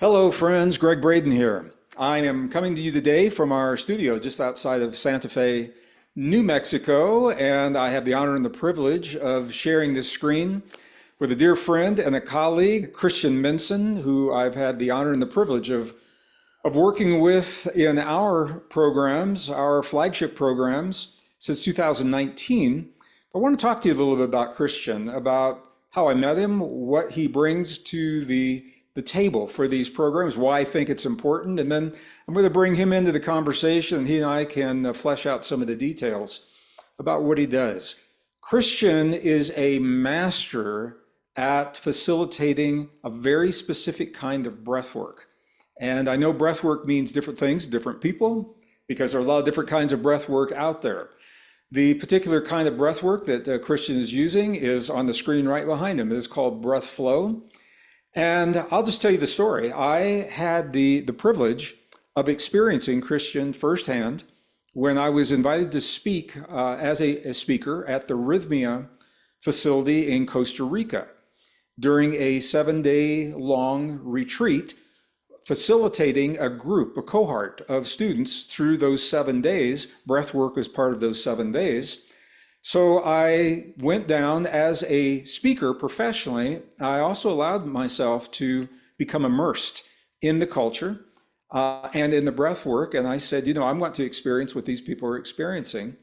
Hello, friends. Gregg Braden here. I am coming to you today from our studio just outside of Santa Fe, New Mexico, and I have the honor and the privilege of sharing this screen with a dear friend and a colleague, Christian Minson, who I've had the honor and the privilege of working with in our programs, our flagship programs, since 2019. I want to talk to you a little bit about Christian, about how I met him, what he brings to the table for these programs, why I think it's important, and then I'm going to bring him into the conversation, and he and I can flesh out some of the details about what he does. Christian is a master at facilitating a very specific kind of breath work. And I know breath work means different things to different people because there are a lot of different kinds of breath work out there. The particular kind of breath work that Christian is using is on the screen right behind him. It is called Breathflow. And I'll just tell you the story. I had the privilege of experiencing Christian firsthand when I was invited to speak as a speaker at the Rhythmia facility in Costa Rica during a 7-day long retreat, facilitating a group, a cohort of students through those 7 days. Breath work was part of those 7 days. So I went down as a speaker professionally. I also allowed myself to become immersed in the culture and in the breath work. And I said, I want to experience what these people are experiencing.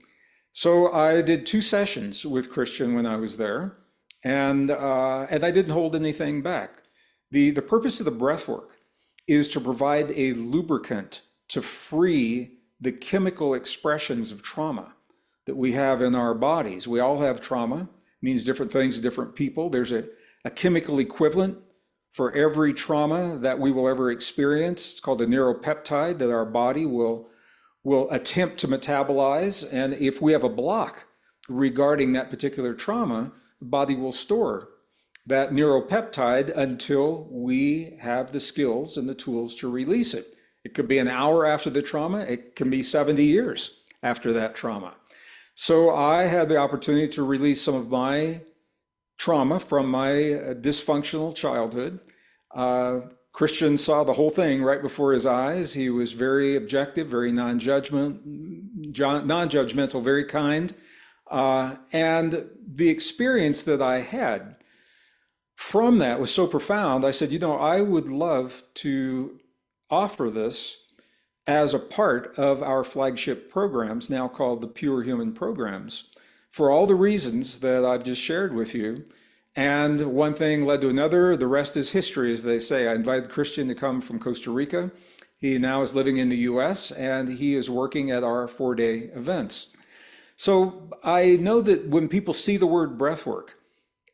So I did 2 sessions with Christian when I was there, and I didn't hold anything back. The purpose of the breath work is to provide a lubricant to free the chemical expressions of trauma that we have in our bodies. We all have trauma, means different things to different people. There's a chemical equivalent for every trauma that we will ever experience. It's called a neuropeptide that our body will attempt to metabolize. And if we have a block regarding that particular trauma, the body will store that neuropeptide until we have the skills and the tools to release it. It could be an hour after the trauma. It can be 70 years after that trauma. So I had the opportunity to release some of my trauma from my dysfunctional childhood. Christian saw the whole thing right before his eyes. He was very objective, very non-judgmental, very kind. And the experience that I had from that was so profound. I said, I would love to offer this as a part of our flagship programs, now called the Pure Human Programs, for all the reasons that I've just shared with you. And one thing led to another. The rest is history, as they say. I invited Christian to come from Costa Rica. He now is living in the US, and he is working at our 4-day events. So I know that when people see the word breathwork,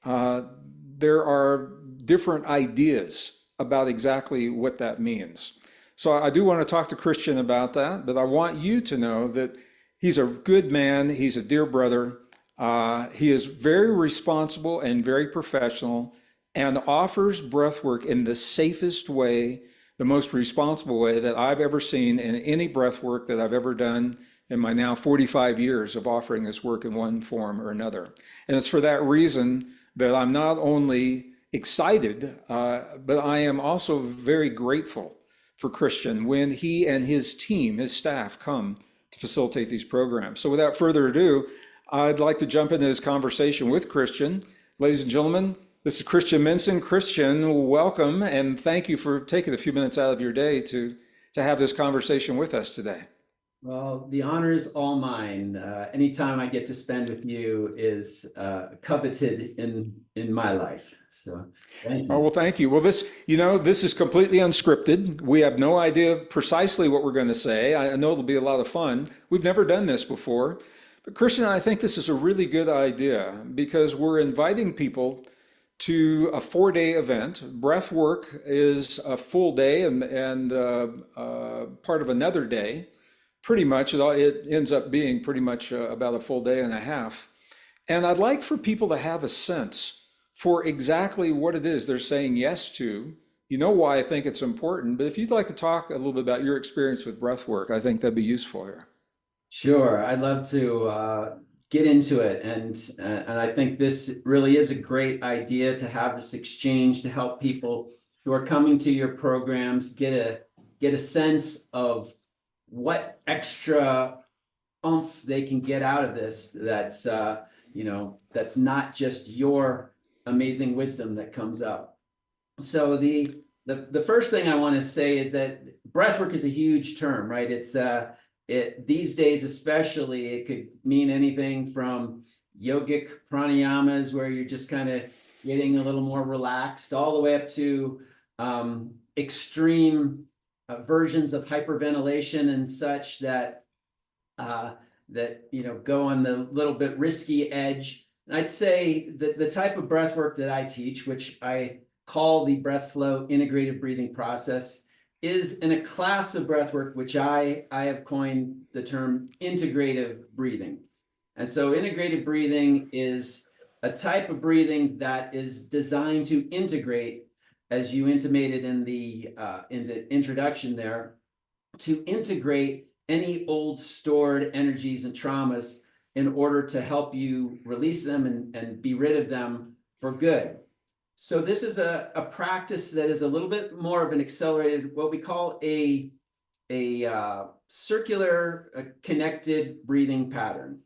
there are different ideas about exactly what that means. So I do want to talk to Christian about that, but I want you to know that he's a good man. He's a dear brother. He is very responsible and very professional and offers breathwork in the safest way, the most responsible way that I've ever seen in any breathwork that I've ever done in my now 45 years of offering this work in one form or another. And it's for that reason that I'm not only excited, but I am also very grateful for Christian when he and his team, his staff, come to facilitate these programs. So without further ado, I'd like to jump into this conversation with Christian. Ladies and gentlemen, this is Christian Minson. Christian, welcome, and thank you for taking a few minutes out of your day to have this conversation with us today. Well, the honor is all mine. Anytime I get to spend with you is coveted in my life. So thank Oh, you. well, thank you. Well, this is completely unscripted. We have no idea precisely what we're going to say. I know it'll be a lot of fun. We've never done this before. But Christian, I think this is a really good idea because we're inviting people to a 4-day event. Breath work is a full day and part of another day. Pretty much, it ends up being pretty much about a full day and a half. And I'd like for people to have a sense for exactly what it is they're saying yes to. You know why I think it's important, but if you'd like to talk a little bit about your experience with breath work, I think that'd be useful here. Sure, I'd love to get into it, and I think this really is a great idea to have this exchange to help people who are coming to your programs get a sense of what extra oomph they can get out of this. That's that's not just your amazing wisdom that comes up. So the first thing I want to say is that breathwork is a huge term, right? It these days especially, it could mean anything from yogic pranayamas where you're just kind of getting a little more relaxed, all the way up to extreme versions of hyperventilation and such that go on the little bit risky edge. And I'd say that the type of breath work that I teach, which I call the Breathflow Integrative Breathing Process, is in a class of breath work which I have coined the term integrative breathing. And so integrative breathing is a type of breathing that is designed to integrate, as you intimated in the introduction there, to integrate any old stored energies and traumas in order to help you release them and be rid of them for good. So this is a practice that is a little bit more of an accelerated, what we call a circular connected breathing pattern.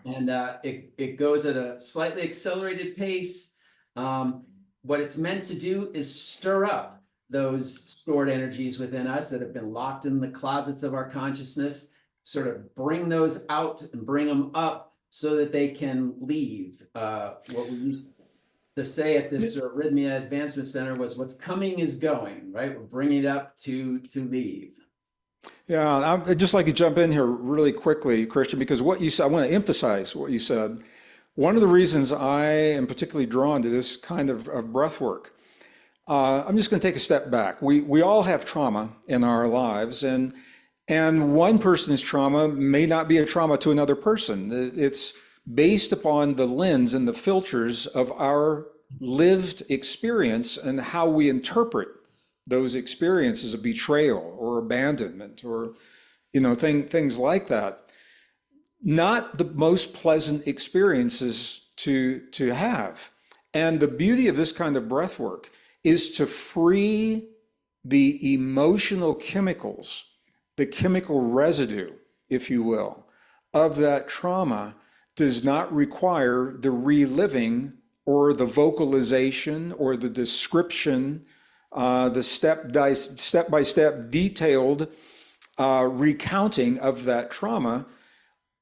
And it goes at a slightly accelerated pace. What it's meant to do is stir up those stored energies within us that have been locked in the closets of our consciousness, sort of bring those out and bring them up so that they can leave. What we used to say at this Arrhythmia Advancement Center was, what's coming is going, right? We're bringing it up to leave. Yeah, I'd just like to jump in here really quickly, Christian, because what you said, I want to emphasize what you said. One of the reasons I am particularly drawn to this kind of breath work, I'm just going to take a step back. We all have trauma in our lives, and one person's trauma may not be a trauma to another person. It's based upon the lens and the filters of our lived experience and how we interpret those experiences of betrayal or abandonment or things like that. Not the most pleasant experiences to have. And the beauty of this kind of breath work is to free the emotional chemicals, the chemical residue, if you will, of that trauma. Does not require the reliving or the vocalization or the description, the step-by-step detailed recounting of that trauma.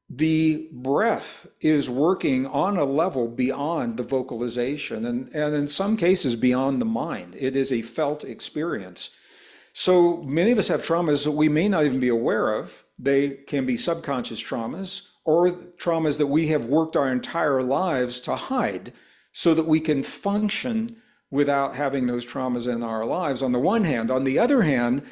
The breath is working on a level beyond the vocalization and in some cases beyond the mind. It is a felt experience. So many of us have traumas that we may not even be aware of. They can be subconscious traumas or traumas that we have worked our entire lives to hide so that we can function without having those traumas in our lives on the one hand. On the other hand,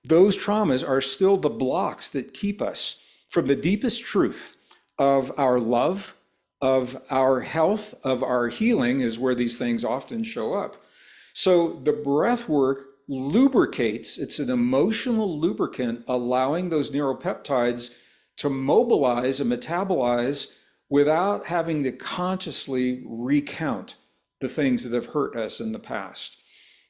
those traumas are still the blocks that keep us from the deepest truth of our love, of our health, of our healing, is where these things often show up. So the breath work lubricates, it's an emotional lubricant, allowing those neuropeptides to mobilize and metabolize without having to consciously recount the things that have hurt us in the past.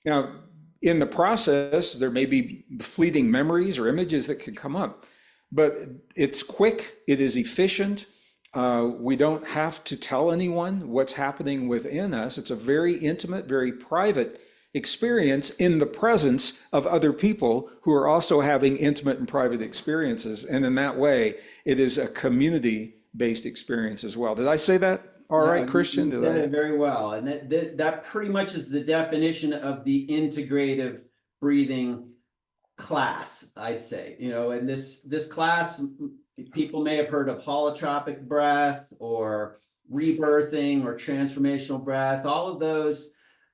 Now, in the process, there may be fleeting memories or images that can come up, but it's quick, it is efficient. We don't have to tell anyone what's happening within us. It's a very intimate, very private experience in the presence of other people who are also having intimate and private experiences. And in that way, it is a community-based experience as well. Did I say that all right, Christian? You said it very well. And that pretty much is the definition of the integrative breathing class, I'd say. And this class, people may have heard of holotropic breath or rebirthing or transformational breath. All of those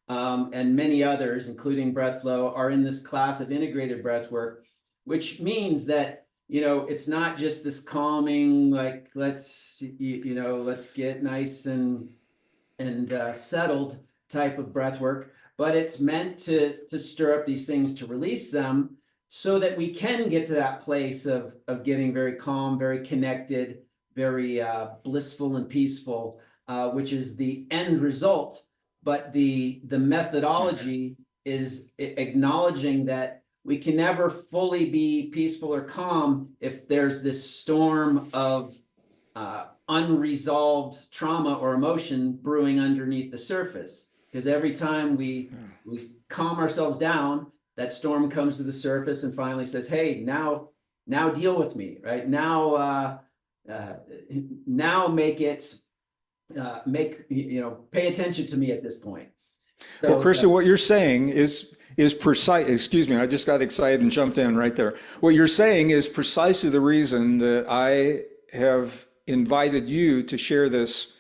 and many others, including breath flow, are in this class of integrated breath work, which means that it's not just this calming, like let's get nice and settled type of breath work, but it's meant to stir up these things, to release them, so that we can get to that place of getting very calm, very connected, very blissful and peaceful, which is the end result. But the methodology is acknowledging that we can never fully be peaceful or calm if there's this storm of unresolved trauma or emotion brewing underneath the surface. Because every time we calm ourselves down, that storm comes to the surface and finally says, "Hey, now deal with me, right? Now make it pay attention to me at this point." Well, So Christian, what you're saying is precise. Excuse me, I just got excited and jumped in right there. What you're saying is precisely the reason that I have invited you to share this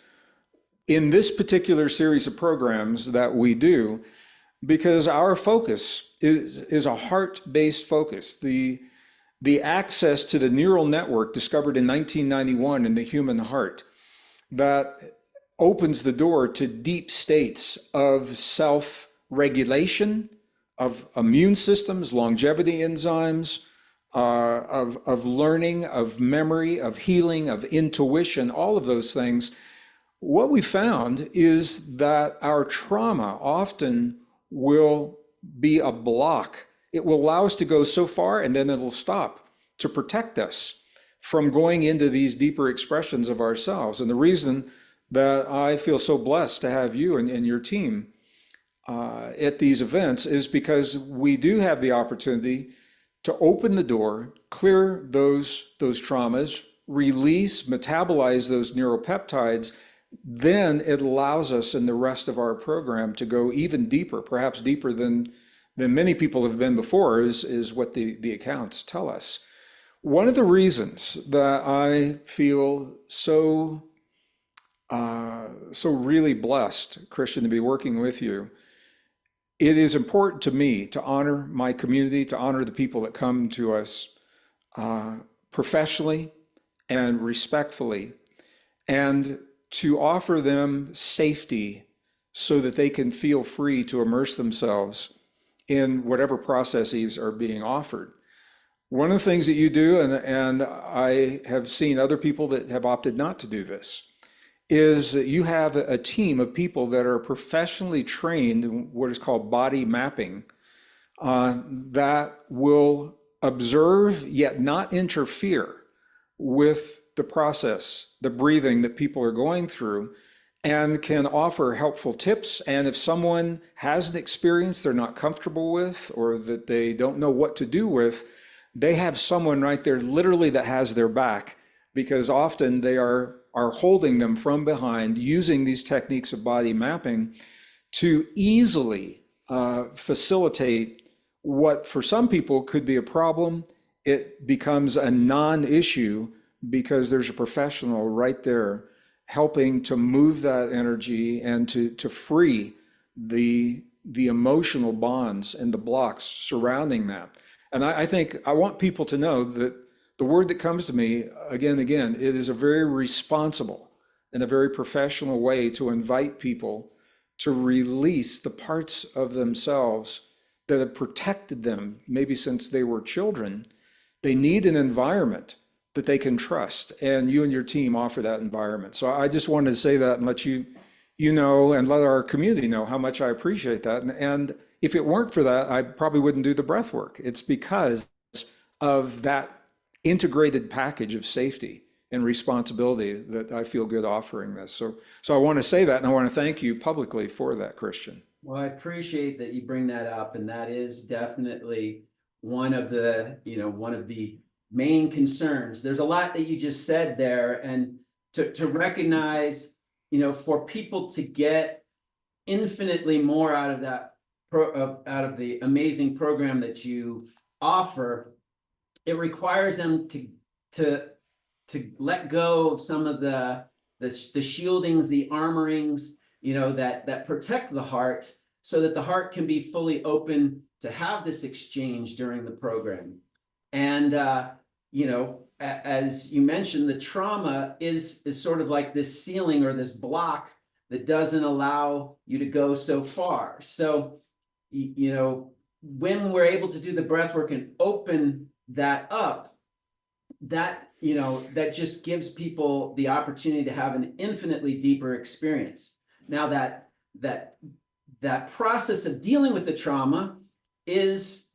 in this particular series of programs that we do, because our focus is a heart-based focus. The access to the neural network discovered in 1991 in the human heart that opens the door to deep states of self-regulation, of immune systems, longevity enzymes, of learning, of memory, of healing, of intuition, all of those things. What we found is that our trauma often will be a block. It will allow us to go so far and then it'll stop to protect us from going into these deeper expressions of ourselves. And the reason that I feel so blessed to have you and your team at these events is because we do have the opportunity to open the door, clear those traumas, release, metabolize those neuropeptides. Then it allows us in the rest of our program to go even deeper, perhaps deeper than many people have been before, is what the accounts tell us. One of the reasons that I feel so really blessed, Christian, to be working with you, it is important to me to honor my community, to honor the people that come to us professionally and respectfully, and to offer them safety so that they can feel free to immerse themselves in whatever processes are being offered. One of the things that you do, and I have seen other people that have opted not to do this, is that you have a team of people that are professionally trained in what is called body mapping, that will observe yet not interfere with the process, the breathing that people are going through, and can offer helpful tips. And if someone has an experience they're not comfortable with or that they don't know what to do with, they have someone right there literally that has their back, because often they are holding them from behind using these techniques of body mapping to easily facilitate what for some people could be a problem. It becomes a non-issue because there's a professional right there helping to move that energy and to free the emotional bonds and the blocks surrounding that. And I think I want people to know that the word that comes to me again and again, it is a very responsible and a very professional way to invite people to release the parts of themselves that have protected them, maybe since they were children. They need an environment that they can trust, and you and your team offer that environment. So I just wanted to say that and let you know, and let our community know how much I appreciate that. And if it weren't for that, I probably wouldn't do the breath work. It's because of that integrated package of safety and responsibility that I feel good offering this. So I want to say that, and I want to thank you publicly for that, Christian. Well, I appreciate that you bring that up, and that is definitely one of the main concerns. There's a lot that you just said there, and to recognize, for people to get infinitely more out of that out of the amazing program that you offer, it requires them to let go of some of the shieldings, the armorings, that protect the heart, so that the heart can be fully open to have this exchange during the program. And as you mentioned, the trauma is sort of like this ceiling or this block that doesn't allow you to go so far. So when we're able to do the breath work and open that up, that just gives people the opportunity to have an infinitely deeper experience. Now that that process of dealing with the trauma is,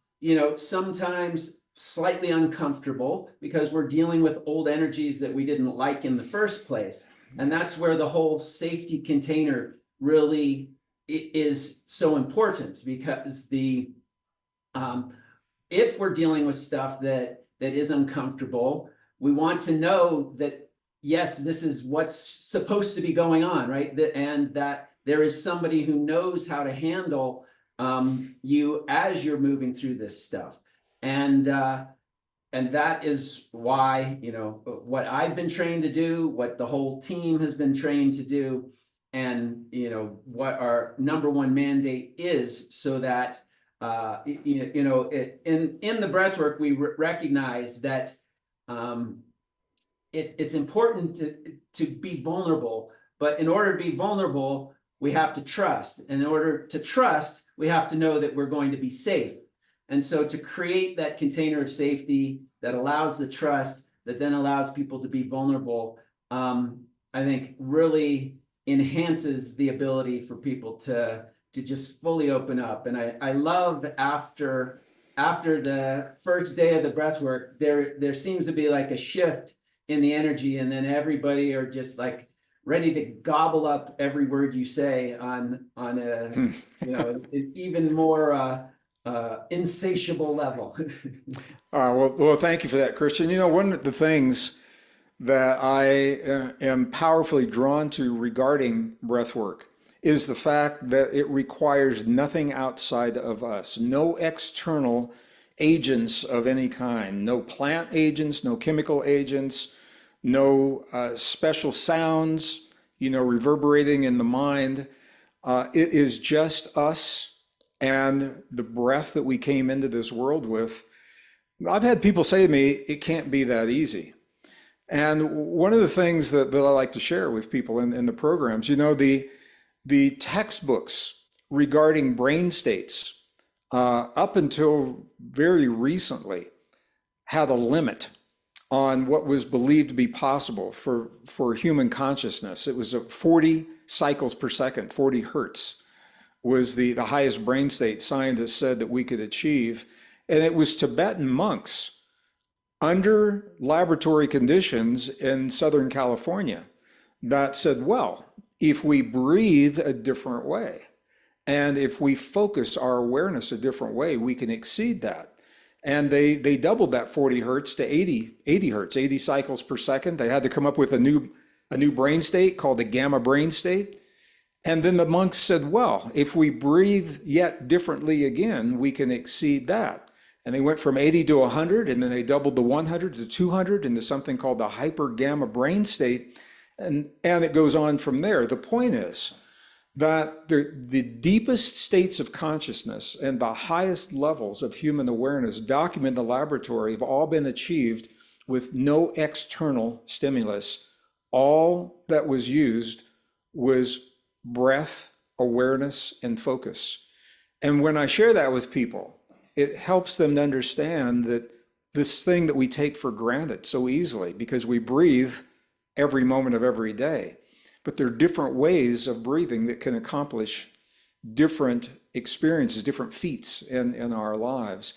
sometimes slightly uncomfortable because we're dealing with old energies that we didn't like in the first place. And that's where the whole safety container really is so important, because if we're dealing with stuff that is uncomfortable, we want to know that, yes, this is what's supposed to be going on, right? And that there is somebody who knows how to handle you as you're moving through this stuff. And that is why, what I've been trained to do, what the whole team has been trained to do, and, what our number one mandate is, so that in the breathwork, we recognize that it's important to be vulnerable, but in order to be vulnerable, we have to trust. And in order to trust, we have to know that we're going to be safe. And so to create that container of safety that allows the trust, that then allows people to be vulnerable, I think really enhances the ability for people to just fully open up. And I love after the first day of the breath work, there seems to be like a shift in the energy, and then everybody are just like ready to gobble up every word you say on a an even more insatiable level. Well, thank you for that, Christian. One of the things that I am powerfully drawn to regarding breath work is the fact that it requires nothing outside of us, no external agents of any kind, no plant agents, no chemical agents, no special sounds, reverberating in the mind. It is just us and the breath that we came into this world with. I've had people say to me, it can't be that easy. And one of the things that I like to share with people in the programs, the textbooks regarding brain states up until very recently had a limit on what was believed to be possible for human consciousness. It was 40 cycles per second, 40 hertz was the highest brain state scientists said that we could achieve. And it was Tibetan monks under laboratory conditions in Southern California that said, well, if we breathe a different way, and if we focus our awareness a different way, we can exceed that. And they doubled that 40 hertz to 80 hertz, 80 cycles per second. They had to come up with a new brain state called the gamma brain state. And then the monks said, well, if we breathe yet differently again, we can exceed that. And they went from 80 to 100, and then they doubled the 100 to 200 into something called the hyper gamma brain state. And it goes on from there. The point is that the deepest states of consciousness and the highest levels of human awareness documented in the laboratory have all been achieved with no external stimulus. All that was used was breath, awareness, and focus. And when I share that with people, it helps them to understand that this thing that we take for granted so easily, because we breathe every moment of every day, but there are different ways of breathing that can accomplish different experiences, different feats in our lives.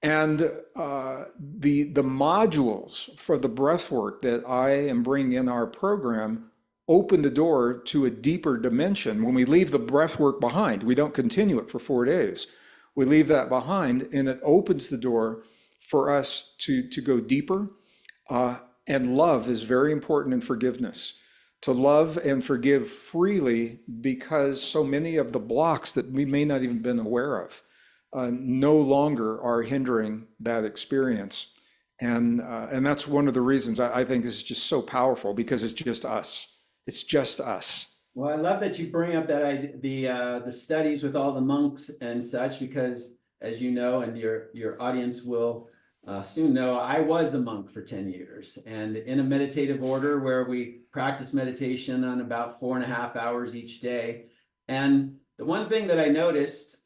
And the modules for the breath work that I am bringing in our program open the door to a deeper dimension. When we leave the breath work behind, we don't continue it for 4 days. We leave that behind, and it opens the door for us to go deeper. And love is very important in forgiveness. To love and forgive freely, because so many of the blocks that we may not even been aware of no longer are hindering that experience. And that's one of the reasons I think this is just so powerful, because it's just us. It's just us. Well, I love that you bring up that the studies with all the monks and such, because as you know, and your audience will soon know, I was a monk for 10 years, and in a meditative order where we practice meditation on about 4.5 hours each day. And the one thing that I noticed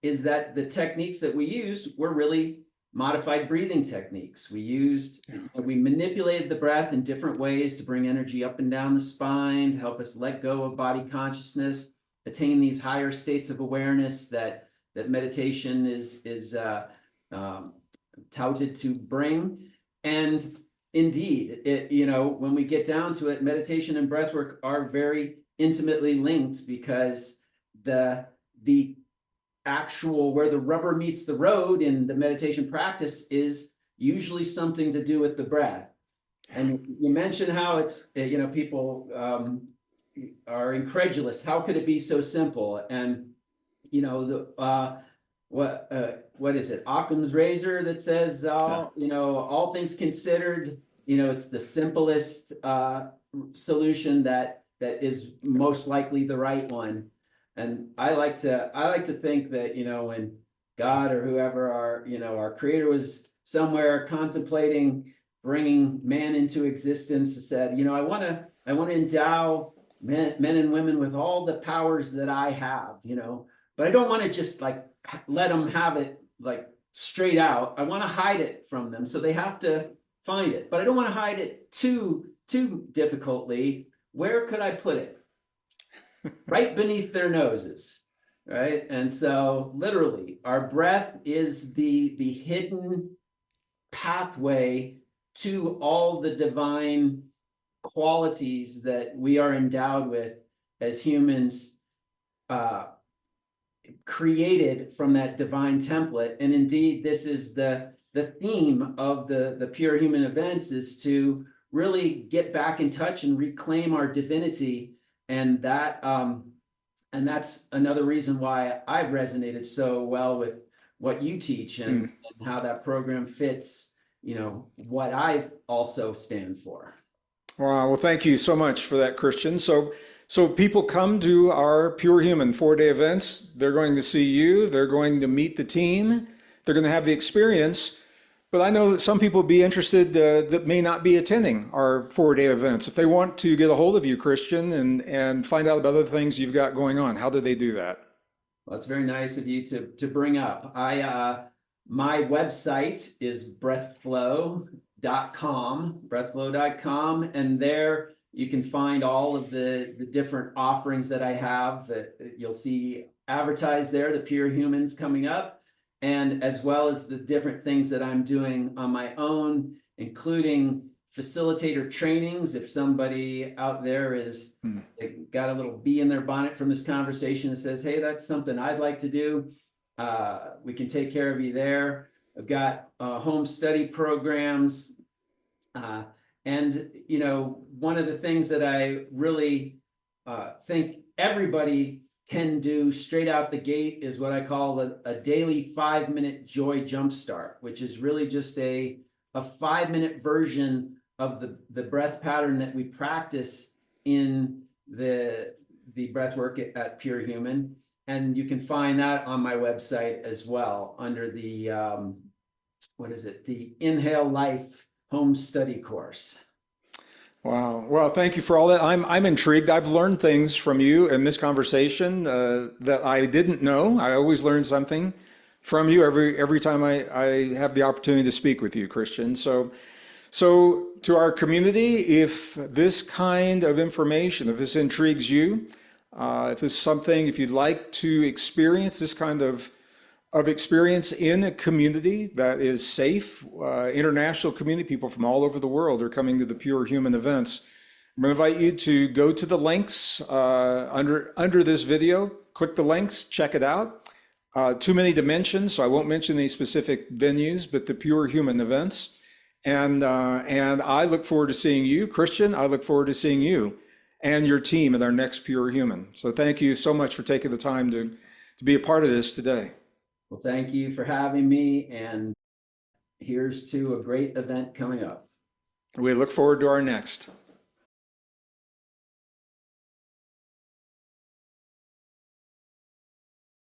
is that the techniques that we used were really modified breathing techniques. We manipulated the breath in different ways to bring energy up and down the spine, to help us let go of body consciousness, attain these higher states of awareness that meditation is touted to bring. And indeed, when we get down to it, meditation and breathwork are very intimately linked, because the actual where the rubber meets the road in the meditation practice is usually something to do with the breath. And you mentioned how it's, people are incredulous. How could it be so simple? And, what is it? Occam's razor that says, all things considered, it's the simplest solution that is most likely the right one. And I like to think that, when God or whoever our creator was somewhere contemplating bringing man into existence, said, I want to endow men and women with all the powers that I have, but I don't want to just like let them have it like straight out. I want to hide it from them, so they have to find it, but I don't want to hide it too difficultly. Where could I put it? Right beneath their noses, right? And so literally our breath is the hidden pathway to all the divine qualities that we are endowed with as humans, created from that divine template. And indeed, this is the theme of the Pure Human events, is to really get back in touch and reclaim our divinity. And that's another reason why I've resonated so well with what you teach, and how that program fits, what I also stand for. Wow. Well, thank you so much for that, Christian. So people come to our Pure Human 4-day events. They're going to see you. They're going to meet the team. They're going to have the experience. But I know some people be interested that may not be attending our 4-day events. If they want to get a hold of you, Christian, and find out about other things you've got going on, how do they do that? Well, it's very nice of you to bring up. My website is breathflow.com, and there you can find all of the different offerings that I have. You'll see advertised there, the Pure Humans coming up, and as well as the different things that I'm doing on my own, including facilitator trainings. If somebody out there is got a little bee in their bonnet from this conversation and says, hey, that's something I'd like to do, we can take care of you there. I've got home study programs. And, one of the things that I really think everybody can do straight out the gate is what I call a daily 5-minute joy jumpstart, which is really just a 5-minute version of the breath pattern that we practice in the breathwork at Pure Human. And you can find that on my website as well under the, the Inhale Life Home Study course. Wow. Well, thank you for all that. I'm intrigued. I've learned things from you in this conversation that I didn't know. I always learn something from you every time I have the opportunity to speak with you, Christian. So to our community, if this kind of information, if this intrigues you, if this is something, if you'd like to experience this kind of experience in a community that is safe, international community, people from all over the world are coming to the Pure Human events. I'm going to invite you to go to the links under this video, click the links, check it out. Too many to mention, so I won't mention any specific venues, but the Pure Human events. And I look forward to seeing you, Christian. I look forward to seeing you and your team at our next Pure Human. So thank you so much for taking the time to be a part of this today. Well, thank you for having me, and here's to a great event coming up. We look forward to our next.